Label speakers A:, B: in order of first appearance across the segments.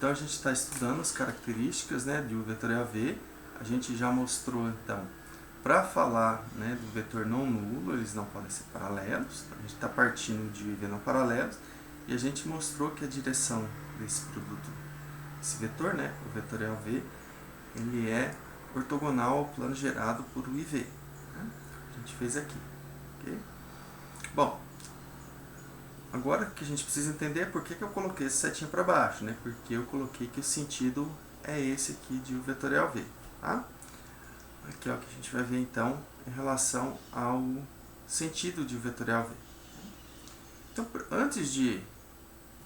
A: Então a gente está estudando as características, né, de U vetorial V. A gente já mostrou então, para falar, né, do vetor não nulo, eles não podem ser paralelos. Então, a gente está partindo de V não paralelos e a gente mostrou que a direção desse produto, esse vetor, né, o vetorial V, ele é ortogonal ao plano gerado por U e V. Né? A gente fez aqui. Okay? Bom, agora que a gente precisa entender é por que eu coloquei esse setinho para baixo, né? Porque eu coloquei que o sentido é esse aqui de U vetorial V, tá? Aqui é o que a gente vai ver então em relação ao sentido de U vetorial V. Então, antes de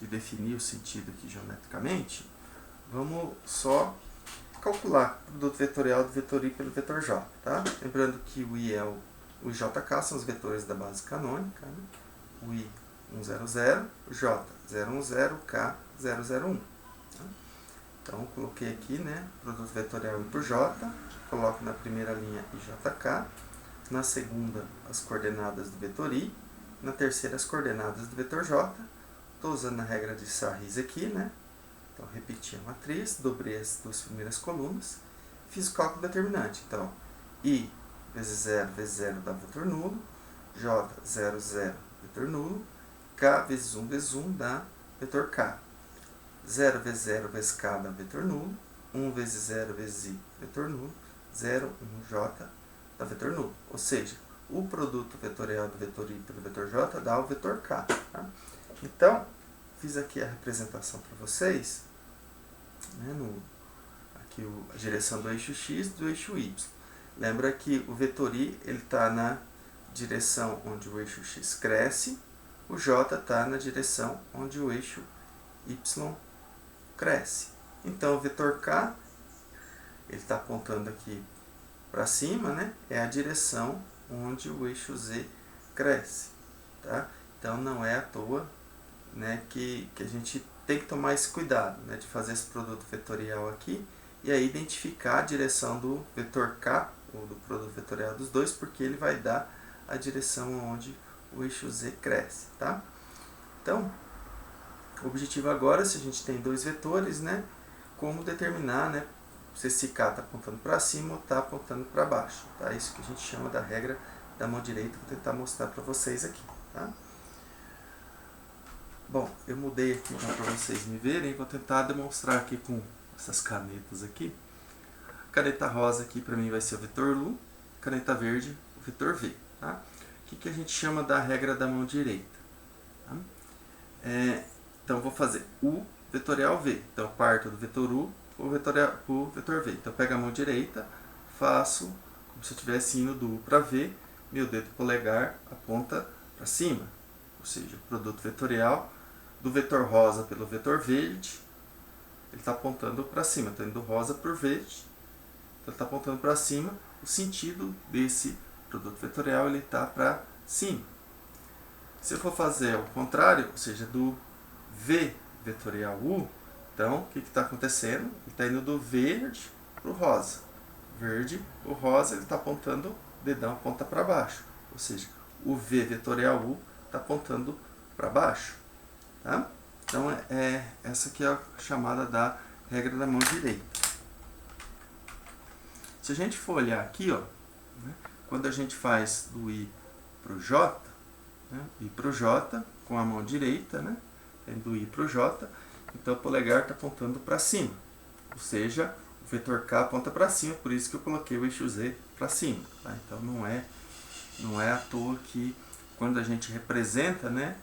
A: definir o sentido aqui geometricamente, vamos só calcular o produto vetorial do vetor I pelo vetor J, tá? Lembrando que o I é o JK, são os vetores da base canônica, né? O I 100, o J 010, K 001. Tá? Então, eu coloquei aqui, né, produto vetorial I por J, coloco na primeira linha IJK, na segunda as coordenadas do vetor I, na terceira as coordenadas do vetor J. Estou usando a regra de Sarris aqui, né? Então, repeti a matriz, dobrei as duas primeiras colunas, fiz o cálculo determinante. Então, I vezes 0 dá vetor nulo, J 00 vetor nulo, K vezes 1 dá vetor K. 0 vezes 0 vezes K dá vetor nulo, 1 vezes 0 vezes I vetor nulo, 0, 1J dá vetor nulo. Ou seja, o produto vetorial do vetor I pelo vetor J dá o vetor K. Tá? Então, fiz aqui a representação para vocês, né, aqui a direção do eixo X e do eixo Y. Lembra que o vetor I está na direção onde o eixo X cresce, o J está na direção onde o eixo Y cresce. Então, o vetor K ele está apontando aqui para cima, né? É a direção onde o eixo Z cresce. Tá? Então, não é à toa, né, que a gente tem que tomar esse cuidado, né, de fazer esse produto vetorial aqui e aí identificar a direção do vetor K, ou do produto vetorial dos dois, porque ele vai dar a direção onde o eixo Z cresce. Tá? Então, o objetivo agora, se a gente tem dois vetores, né, como determinar, né, se esse K está apontando para cima ou está apontando para baixo. Tá? Isso que a gente chama da regra da mão direita, vou tentar mostrar para vocês aqui. Tá? Bom, eu mudei aqui para vocês me verem, vou tentar demonstrar aqui com essas canetas aqui. A caneta rosa aqui para mim vai ser o vetor LU, caneta verde o vetor V. Tá? O que a gente chama da regra da mão direita? Tá? Então, vou fazer U vetorial V. Então, eu parto do vetor U para o vetor V. Então, eu pego a mão direita, faço como se eu estivesse indo do U para V, meu dedo polegar aponta para cima. Ou seja, o produto vetorial do vetor rosa pelo vetor verde, ele está apontando para cima. Estou indo do rosa para o verde, então ele está apontando para cima. O sentido desse produto vetorial ele está para cima. Se eu for fazer o contrário, ou seja, do V vetorial U, então o que está acontecendo? Ele está indo do verde para o rosa. Verde, o rosa, ele está apontando, o dedão aponta para baixo. Ou seja, o V vetorial U está apontando para baixo. Tá? Então, essa aqui é a chamada da regra da mão direita. Se a gente for olhar aqui, ó, né, quando a gente faz do I para o J, né, I para o J com a mão direita, né, do I para o J, então o polegar está apontando para cima. Ou seja, o vetor K aponta para cima, por isso que eu coloquei o eixo Z para cima. Tá? Então, não é à toa que quando a gente representa, né,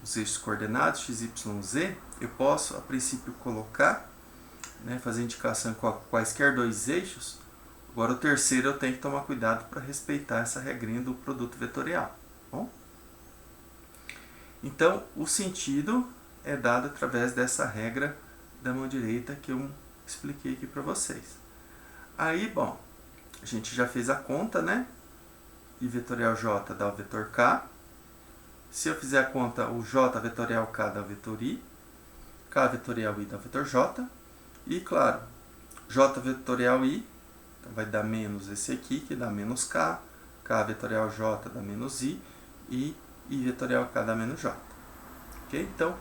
A: os eixos coordenados x, y, z, eu posso a princípio colocar, né, fazer indicação com quaisquer dois eixos. Agora o terceiro eu tenho que tomar cuidado para respeitar essa regrinha do produto vetorial. Bom? Então o sentido é dado através dessa regra da mão direita que eu expliquei aqui para vocês. Aí, bom, a gente já fez a conta, né? I vetorial J dá o vetor K. Se eu fizer a conta, o J vetorial K dá o vetor I, K vetorial I dá o vetor J, e claro, J vetorial I então vai dar menos esse aqui, que dá menos K, K vetorial J dá menos I, e I vetorial K dá menos J. Okay? Então,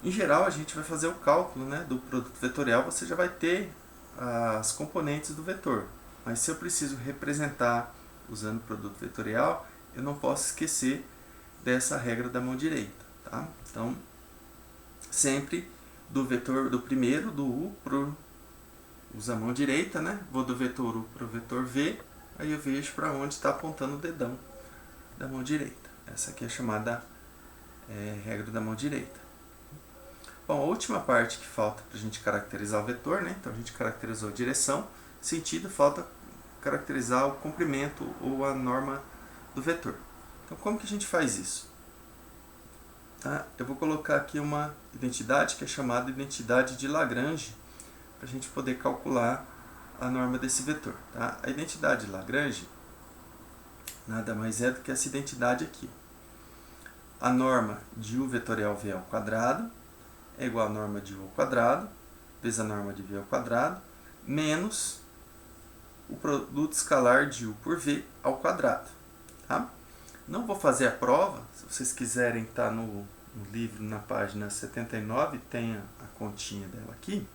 A: Em geral, a gente vai fazer o cálculo, né, do produto vetorial, você já vai ter as componentes do vetor. Mas se eu preciso representar usando o produto vetorial, eu não posso esquecer dessa regra da mão direita. Tá? Então, sempre do vetor do primeiro, do U, usa a mão direita, né? Vou do vetor U para o vetor V, aí eu vejo para onde está apontando o dedão da mão direita. Essa aqui é a chamada regra da mão direita. Bom, a última parte que falta para a gente caracterizar o vetor, né? Então a gente caracterizou a direção, sentido, falta caracterizar o comprimento ou a norma do vetor. Então como que a gente faz isso? Tá? Eu vou colocar aqui uma identidade que é chamada identidade de Lagrange, para a gente poder calcular a norma desse vetor. Tá? A identidade de Lagrange nada mais é do que essa identidade aqui. A norma de U vetorial V ao quadrado é igual à norma de U ao quadrado, vezes a norma de V ao quadrado, menos o produto escalar de U por V ao quadrado. Tá? Não vou fazer a prova, se vocês quiserem estar no livro, na página 79, tem a continha dela aqui,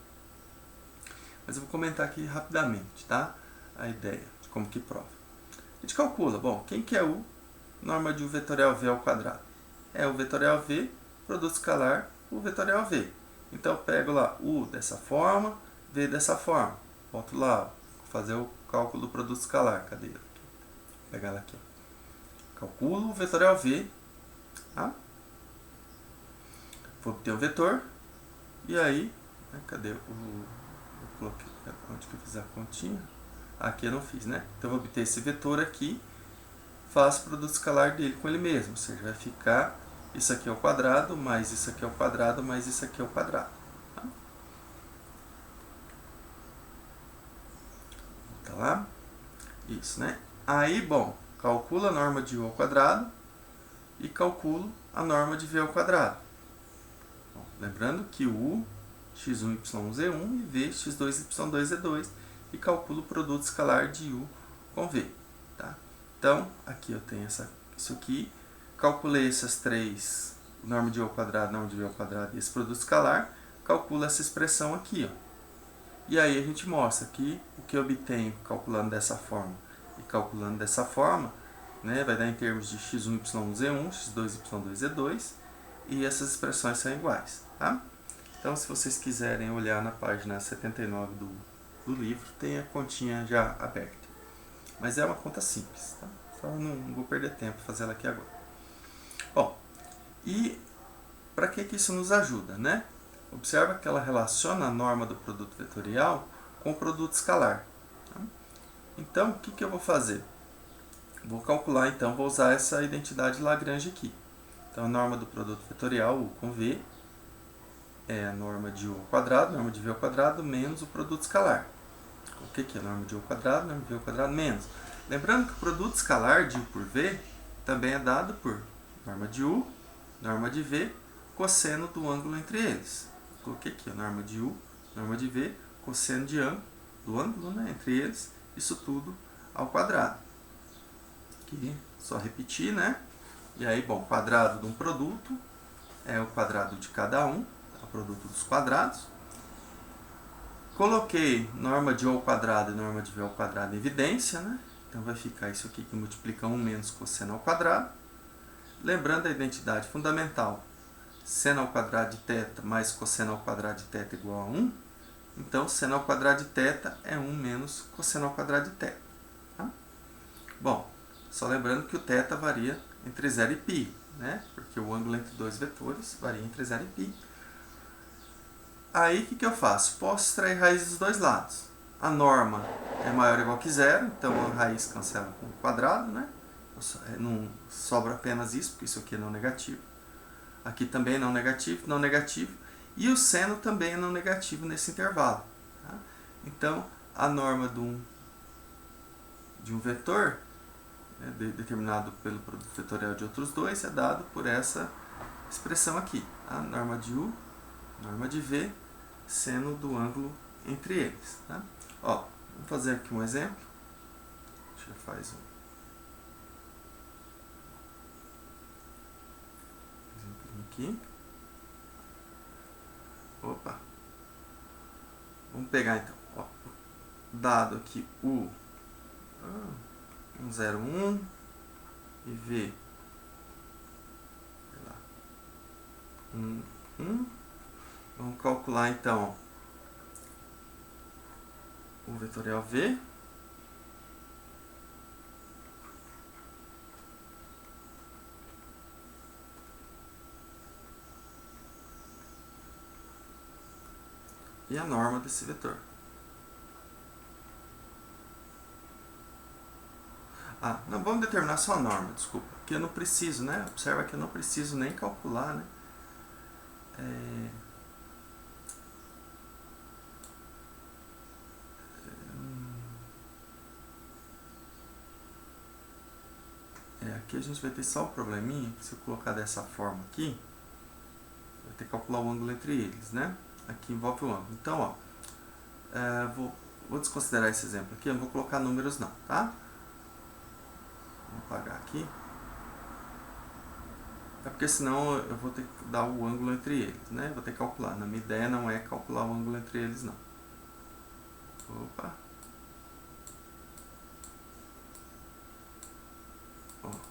A: mas eu vou comentar aqui rapidamente, tá? A ideia de como que prova. A gente calcula, bom, quem que é U? Norma de U vetorial V ao quadrado. É o vetorial V, produto escalar, U vetorial V. Então eu pego lá U dessa forma, V dessa forma. Volto lá, vou fazer o cálculo do produto escalar. Cadê? Vou pegar ela aqui. Calculo o vetorial V. Tá? Vou obter o vetor. E aí, cadê o... Eu coloquei, onde que eu fiz a continha? Aqui eu não fiz, né? Então eu vou obter esse vetor aqui, faço o produto escalar dele com ele mesmo. Ou seja, vai ficar isso aqui ao quadrado, mais isso aqui ao quadrado, mais isso aqui ao quadrado. Tá? Tá lá? Isso, né? Aí, bom, calculo a norma de U ao quadrado e calculo a norma de V ao quadrado. Bom, lembrando que U, x1, y1 é 1 e V, x2, y2 é 2. E calculo o produto escalar de U com V. Tá? Então, aqui eu tenho isso aqui. Calculei essas três, norma de U ao quadrado, norma de V ao quadrado e esse produto escalar. Calculo essa expressão aqui. Ó. E aí a gente mostra que o que eu obtenho calculando dessa forma e calculando dessa forma, né, vai dar em termos de x1, y1 é 1, x2, y2 é 2. E essas expressões são iguais. Tá? Então, se vocês quiserem olhar na página 79 do livro, tem a continha já aberta. Mas é uma conta simples, tá? Só não vou perder tempo fazer ela aqui agora. Bom, e para que isso nos ajuda, né? Observa que ela relaciona a norma do produto vetorial com o produto escalar. Tá? Então, o que eu vou fazer? Vou calcular, então, vou usar essa identidade Lagrange aqui. Então, a norma do produto vetorial, U com V, é a norma de U ao quadrado, norma de V ao quadrado, menos o produto escalar. O que é a norma de U ao quadrado, norma de V ao quadrado, menos. Lembrando que o produto escalar de U por V também é dado por norma de U, norma de V, cosseno do ângulo entre eles. Coloquei aqui a norma de U, norma de V, cosseno do ângulo, né, entre eles, isso tudo ao quadrado. Aqui, só repetir, né? E aí, bom, quadrado de um produto é o quadrado de cada um, o produto dos quadrados. Coloquei norma de U ao quadrado e norma de V ao quadrado em evidência, né? Então vai ficar isso aqui que multiplica 1 menos cosseno ao quadrado. Lembrando a identidade fundamental, seno ao quadrado de θ mais cosseno ao quadrado de θ igual a 1. Então, seno ao quadrado de θ é 1 menos cosseno ao quadrado de θ. Tá? Bom, só lembrando que o θ varia entre 0 e π, né? Porque o ângulo entre dois vetores varia entre 0 e π. Aí, o que eu faço? Posso extrair raiz dos dois lados. A norma é maior ou igual que zero, então a raiz cancela com o quadrado, né? Não sobra apenas isso, porque isso aqui é não negativo. Aqui também é não negativo, não negativo. E o seno também é não negativo nesse intervalo. Tá? Então, a norma de um vetor, né, determinado pelo produto vetorial de outros dois, é dado por essa expressão aqui. A norma de U, norma de V, seno do ângulo entre eles. Tá? Ó, vamos fazer aqui um exemplo. Deixa eu fazer um exemplo aqui. Opa. Vamos pegar então, ó, dado aqui U 101 e V 1. Vamos calcular então o vetorial V. E a norma desse vetor. Não, vamos determinar só a norma, desculpa. Porque eu não preciso, né? Observa que eu não preciso nem calcular, né? Aqui a gente vai ter só o probleminha, que se eu colocar dessa forma aqui, vai ter que calcular o ângulo entre eles, né? Aqui envolve o ângulo. Então, ó, vou desconsiderar esse exemplo aqui, eu não vou colocar números não, tá? Vou apagar aqui. É porque senão eu vou ter que dar o ângulo entre eles, né? Vou ter que calcular. Na minha ideia não é calcular o ângulo entre eles, não. Opa. Ó. Vou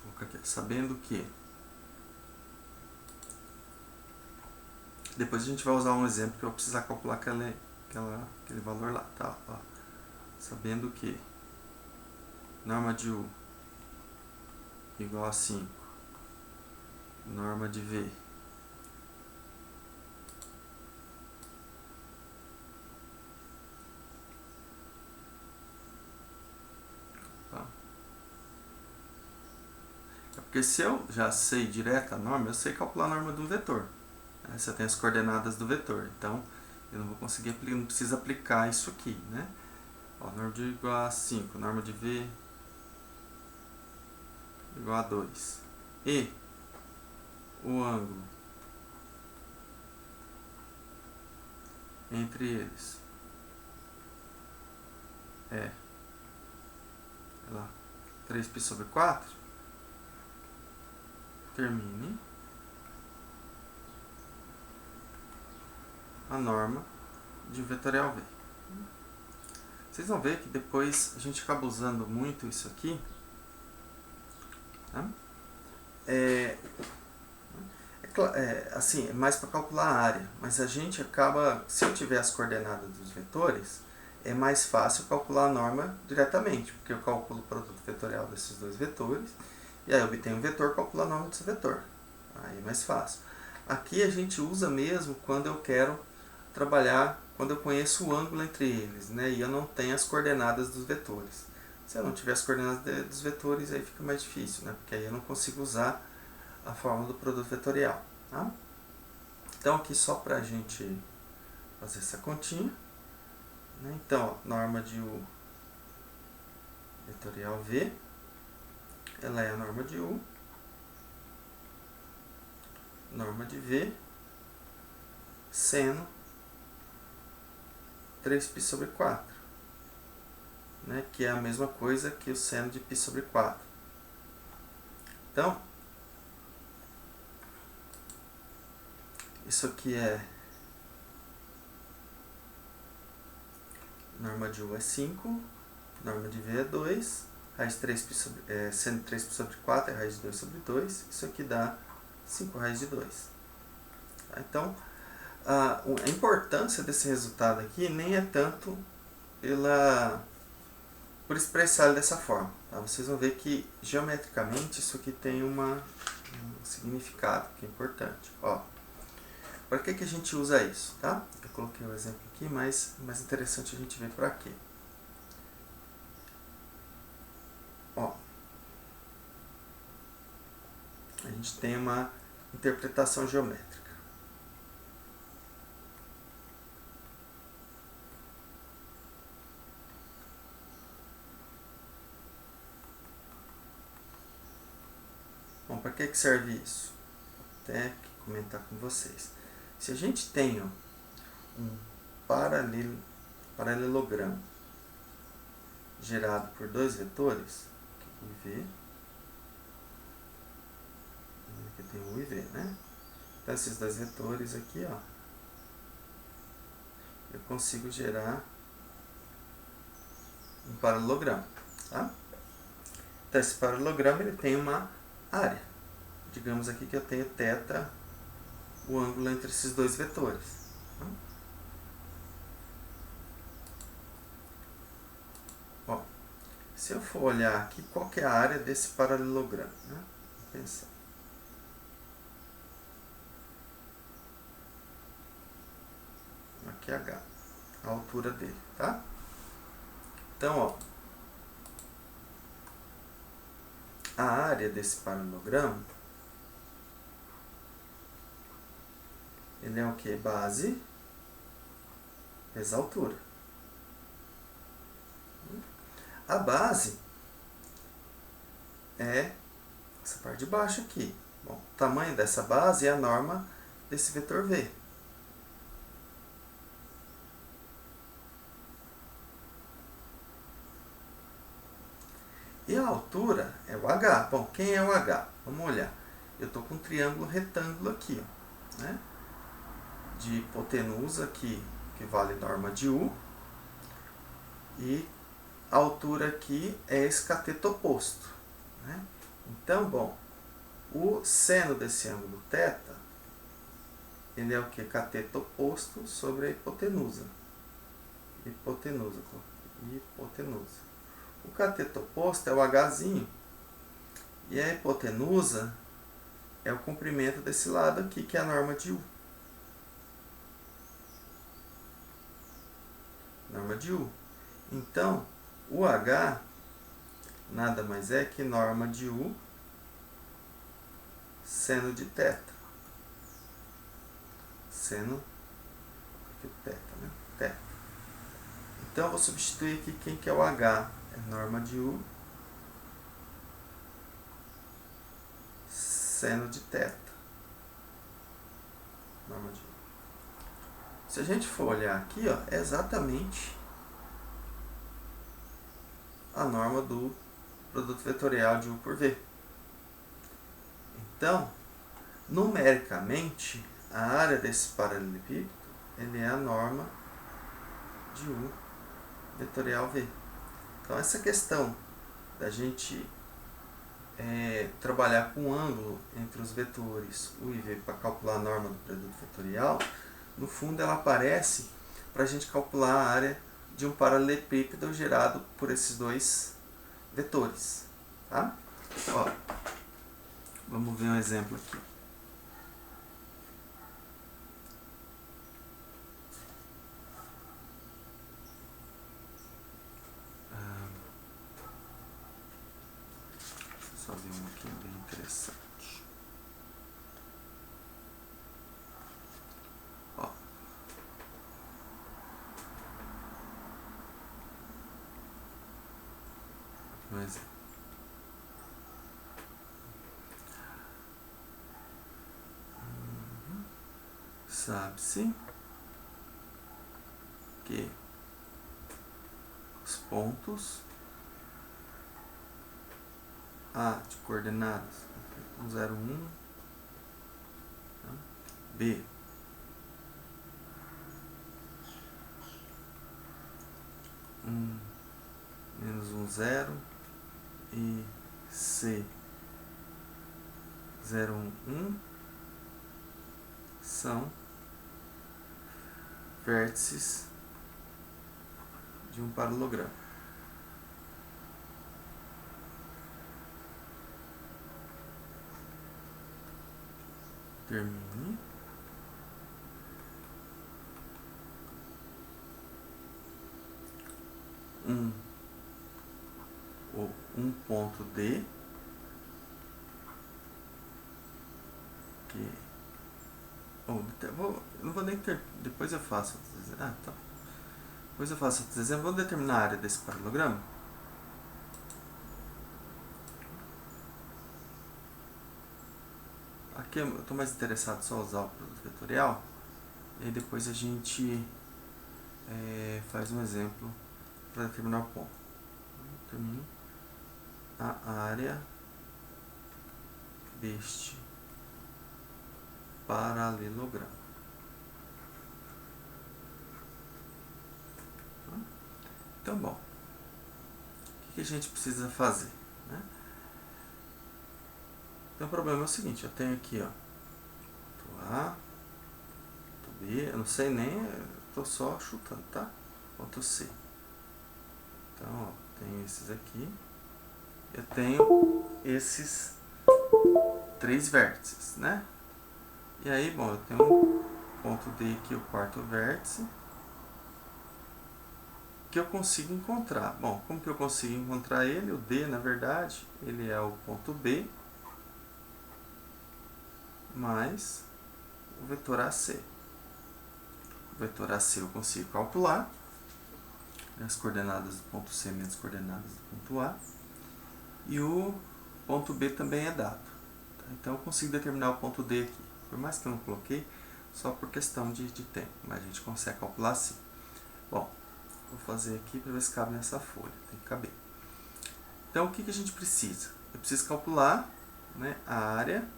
A: colocar aqui. Sabendo que... Depois a gente vai usar um exemplo que eu vou precisar calcular aquele valor lá, tá? Ó. Sabendo que norma de U igual a 5, norma de V porque se eu já sei direto a norma, eu sei calcular a norma do vetor. Se eu tenho as coordenadas do vetor, então eu não vou conseguir aplicar, não preciso aplicar isso aqui, né? Ó, norma de U igual a 5, norma de V igual a 2. E o ângulo entre eles é 3π sobre 4, termine a norma de vetorial V. Vocês vão ver que depois a gente acaba usando muito isso aqui. Tá? Assim, é mais para calcular a área, mas a gente acaba, se eu tiver as coordenadas dos vetores, é mais fácil calcular a norma diretamente, porque eu calculo o produto vetorial desses dois vetores, e aí eu obtenho um vetor, calculo a norma desse vetor. Aí é mais fácil. Aqui a gente usa mesmo quando eu quero trabalhar, quando eu conheço o ângulo entre eles, né, e eu não tenho as coordenadas dos vetores. Se eu não tiver as coordenadas dos vetores, aí fica mais difícil, né, porque aí eu não consigo usar a fórmula do produto vetorial. Tá? Então aqui só para a gente fazer essa continha, né? Então, ó, norma de U vetorial V, ela é a norma de U, norma de V, seno 3π sobre 4, né? Que é a mesma coisa que o seno de π sobre 4. Então, isso aqui é norma de U é 5, norma de V é 2, raiz 3π sobre, seno 3π sobre 4 é raiz de 2 sobre 2, isso aqui dá 5 raiz de 2. Tá? Então, a importância desse resultado aqui nem é tanto por expressar ele dessa forma. Tá? Vocês vão ver que geometricamente isso aqui tem um significado que é importante. Ó, para que a gente usa isso? Tá? Eu coloquei o exemplo aqui, mas mais interessante a gente ver para quê. Ó, a gente tem uma interpretação geométrica. Bom, para que serve isso? Vou até comentar com vocês. Se a gente tem um paralelogramo gerado por dois vetores, aqui V, aqui tem tem U e V, né? Então, esses dois vetores aqui, ó, eu consigo gerar um paralelogramo, tá? Então, esse paralelogramo ele tem uma área. Digamos aqui que eu tenho θ, o ângulo entre esses dois vetores. Tá? Ó, se eu for olhar aqui, qual que é a área desse paralelogramo? Né? Vou pensar. Aqui é H, a altura dele, tá? Então, ó, a área desse paralelogramo, ele é o que? Base vezes a altura. A base é essa parte de baixo aqui. Bom, o tamanho dessa base é a norma desse vetor V. E a altura é o H. Bom, quem é o H? Vamos olhar. Eu estou com um triângulo retângulo aqui, ó, né? De hipotenusa, que vale norma de U. E a altura aqui é esse cateto oposto, né? Então, bom, o seno desse ângulo θ, ele é o que? Cateto oposto sobre a hipotenusa. Hipotenusa. O cateto oposto é o Hzinho. E a hipotenusa é o comprimento desse lado aqui, que é a norma de U. Norma de U. Então, o H nada mais é que norma de U seno de θ. Seno de θ, né? θ. Então, eu vou substituir aqui quem que é o H. É norma de U seno de θ. Norma de U. Se a gente for olhar aqui, ó, é exatamente a norma do produto vetorial de U por V. Então, numericamente, a área desse paralelepípedo ele é a norma de U vetorial V. Então, essa questão da gente trabalhar com um ângulo entre os vetores U e V para calcular a norma do produto vetorial, no fundo ela aparece para a gente calcular a área de um paralelepípedo gerado por esses dois vetores. Tá? Ó, vamos ver um exemplo aqui. Só ver um aqui bem interessante. Ó. Um exemplo. Sabe-se que os pontos A de coordenadas 1, 0, 1, tá? B menos 1, 0 e C 0, 1, 1 são vértices de um paralelogramo. Termine. Um ponto D que não vou nem ter, depois eu faço outros exemplos. Tá. Depois eu faço outros exemplos. Vou determinar a área desse paralelogramo. Aqui eu estou mais interessado só usar o produto vetorial. E aí depois a gente faz um exemplo para determinar o ponto. Determino a área deste paralelogramo. Então, bom, o que a gente precisa fazer, né? Então, o problema é o seguinte, eu tenho aqui, ó, ponto A, ponto B, eu não sei nem, estou só chutando, tá? Ponto C. Então, ó, tenho esses aqui, eu tenho esses 3 vértices, né? E aí, bom, eu tenho um ponto D aqui, o quarto vértice, que eu consigo encontrar. Bom, como que eu consigo encontrar ele? O D, na verdade, ele é o ponto B mais o vetor AC. O vetor AC eu consigo calcular, as coordenadas do ponto C menos as coordenadas do ponto A. E o ponto B também é dado. Então eu consigo determinar o ponto D aqui. Por mais que eu não coloquei, só por questão de tempo, mas a gente consegue calcular sim. Bom, vou fazer aqui para ver se cabe nessa folha. Tem que caber. Então o que a gente precisa? Eu preciso calcular, né, a área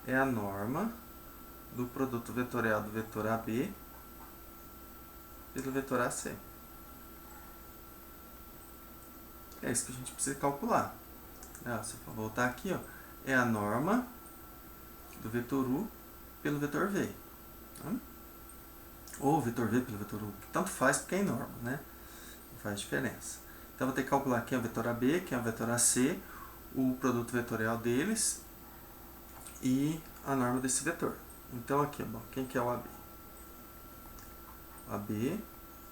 A: é a norma do produto vetorial do vetor AB pelo vetor AC. É isso que a gente precisa calcular. Se eu for voltar aqui, ó, é a norma do vetor U pelo vetor V. Tá? Ou vetor V pelo vetor U, tanto faz porque é norma, né? Não faz diferença. Então, eu vou ter que calcular quem é o vetor AB, quem é o vetor AC, o produto vetorial deles e a norma desse vetor. Então, aqui, bom, quem que é o AB? O AB,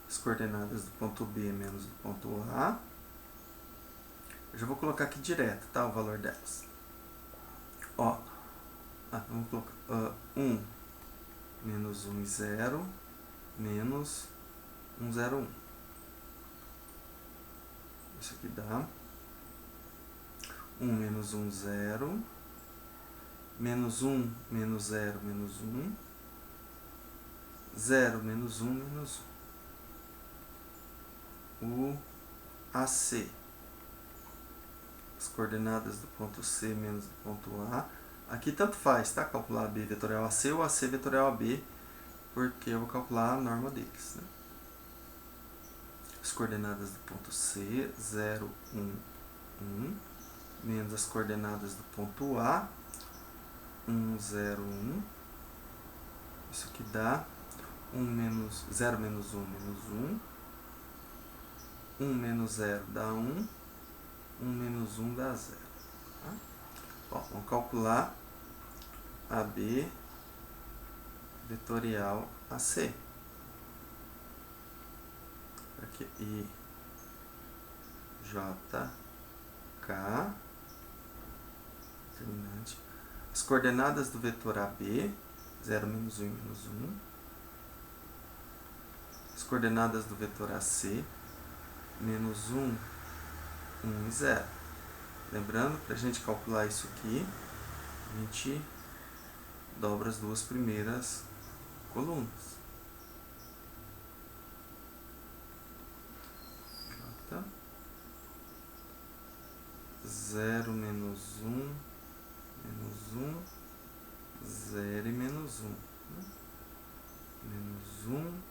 A: as coordenadas do ponto B menos do ponto A. Eu já vou colocar aqui direto, tá? O valor delas. Ó, vamos colocar 1 menos 1 e 0 menos 1, 0, 1. Isso aqui dá 1 menos 1, 0, menos 1, menos 0, menos 1, 0, menos 1, menos 1. O AC, as coordenadas do ponto C menos do ponto A. Aqui tanto faz, tá? Calcular AB vetorial AC ou AC vetorial AB, porque eu vou calcular a norma deles, né? As coordenadas do ponto C, 0, 1, 1, menos as coordenadas do ponto A, 1, 0, 1. Isso aqui dá 1 menos 0 menos 1 menos 1. 1 menos 0 dá 1. 1 menos 1 dá 0. Tá? Bom, vamos calcular AB vetorial AC. Aqui, I, J, K, determinante. As coordenadas do vetor AB, 0, menos 1 e menos 1. As coordenadas do vetor AC, menos 1, 1 e 0. Lembrando, para a gente calcular isso aqui, a gente dobra as duas primeiras colunas. Tá? 0, menos 1, menos 1, 0 e menos 1. Menos 1,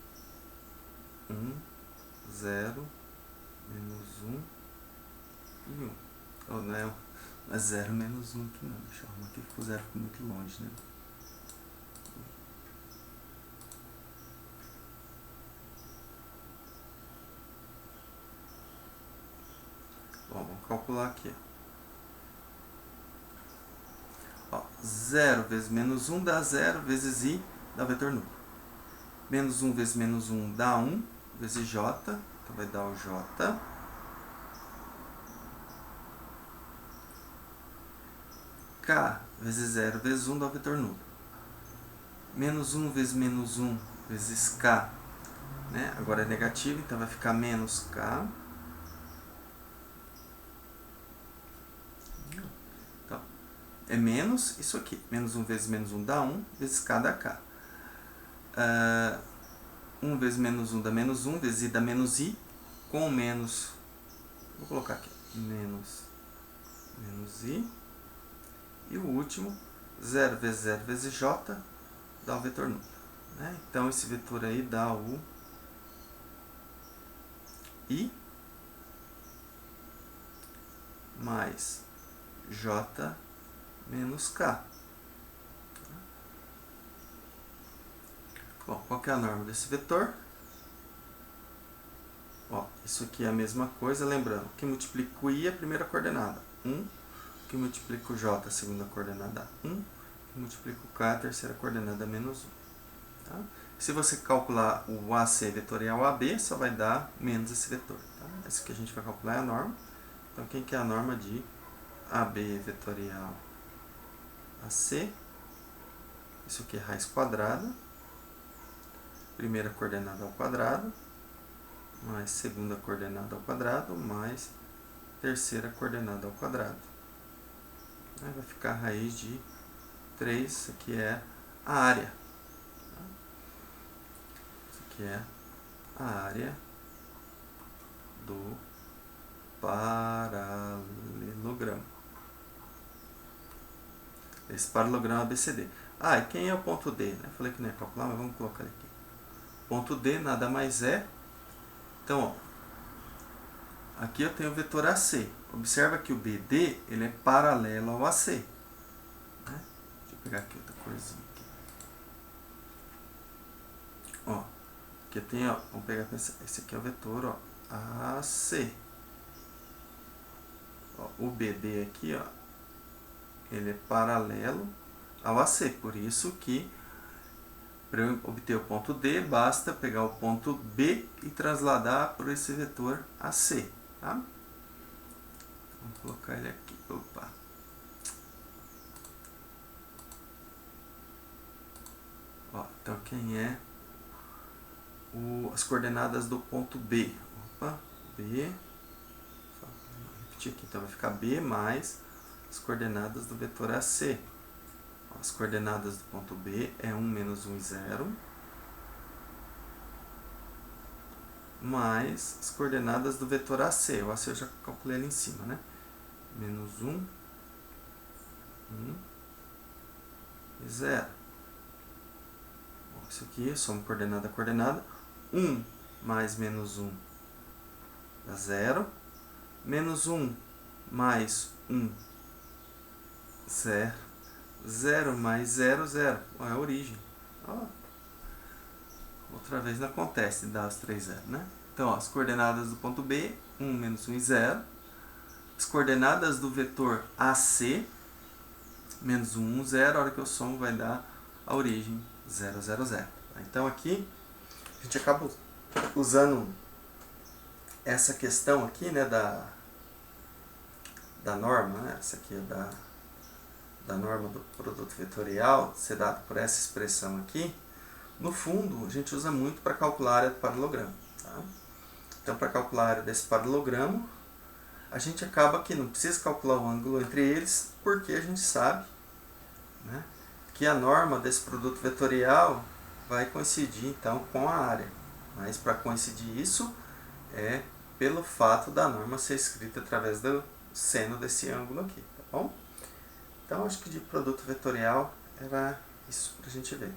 A: 1, 0, menos 1 e 1. Oh, não é 0 menos 1 aqui não. Deixa eu arrumar aqui porque o 0 ficou muito longe, né? Bom, vamos calcular aqui. Ó, 0 vezes menos 1 dá 0, vezes I dá o vetor número. Menos 1 vezes menos 1 dá 1, vezes J, então vai dar o J. K vezes 0 vezes 1 dá o vetor número. Menos 1 vezes menos 1 vezes K, né? Agora é negativo, então vai ficar menos K. Então, é menos isso aqui. Menos 1 vezes menos 1 dá 1, vezes K dá K. 1 vezes menos 1 dá menos 1, vezes I dá menos I, com menos, vou colocar aqui, menos I, e o último, 0 vezes 0 vezes j dá o vetor nulo. Né? Então, esse vetor aí dá o I mais j menos k. Bom, qual que é a norma desse vetor? Ó, isso aqui é a mesma coisa, lembrando, que multiplica o I é a primeira coordenada, 1, que multiplica o J a segunda coordenada, 1, que multiplica o K a terceira coordenada, menos 1. Tá? Se você calcular o AC vetorial AB, só vai dar menos esse vetor. Tá? Esse que a gente vai calcular é a norma. Então, quem que é a norma de AB vetorial AC? Isso aqui é raiz quadrada, primeira coordenada ao quadrado, mais segunda coordenada ao quadrado, mais terceira coordenada ao quadrado. Aí vai ficar a raiz de 3, isso aqui é a área. Isso aqui é a área do paralelogramo. Esse paralelogramo ABCD. Ah, e quem é o ponto D? Eu falei que não ia calcular, mas vamos colocar aqui. Ponto D nada mais é. Então, ó, aqui eu tenho o vetor AC. Observa que o BD ele é paralelo ao AC. Né? Deixa eu pegar aqui outra coisinha. Aqui. Ó, aqui eu tenho, ó, vamos pegar esse aqui é o vetor, ó, AC. Ó, o BD aqui, ó, ele é paralelo ao AC. Por isso que para eu obter o ponto D, basta pegar o ponto B e trasladar por esse vetor AC. Tá? Vamos colocar ele aqui. Opa. Ó, então, quem é as coordenadas do ponto B? Opa, B. Vou repetir aqui, então vai ficar B mais as coordenadas do vetor AC. As coordenadas do ponto B é 1, menos 1 e 0, mais as coordenadas do vetor AC. O AC eu já calculei ali em cima, né? Menos 1, 1 e 0. Bom, isso aqui, soma coordenada a coordenada. 1 mais menos 1 dá 0. Menos 1 mais 1, 0. 0 mais 0, 0. É a origem. Ó. Outra vez não acontece, dá os 3 zeros, né? Então, ó, as coordenadas do ponto B, 1, menos 1 e 0. As coordenadas do vetor AC, menos 1, 1, 0. A hora que eu somo vai dar a origem 0, 0, 0. Então, aqui, a gente acaba usando essa questão aqui, né, da norma, né? Essa aqui é da norma do produto vetorial, ser dado por essa expressão aqui, no fundo, a gente usa muito para calcular a área do paralelogramo. Tá? Então, para calcular a área desse paralelogramo, a gente acaba que não precisa calcular o ângulo entre eles, porque a gente sabe, né, que a norma desse produto vetorial vai coincidir, então, com a área. Mas, para coincidir isso, é pelo fato da norma ser escrita através do seno desse ângulo aqui, tá bom? Então, acho que de produto vetorial era isso para a gente ver.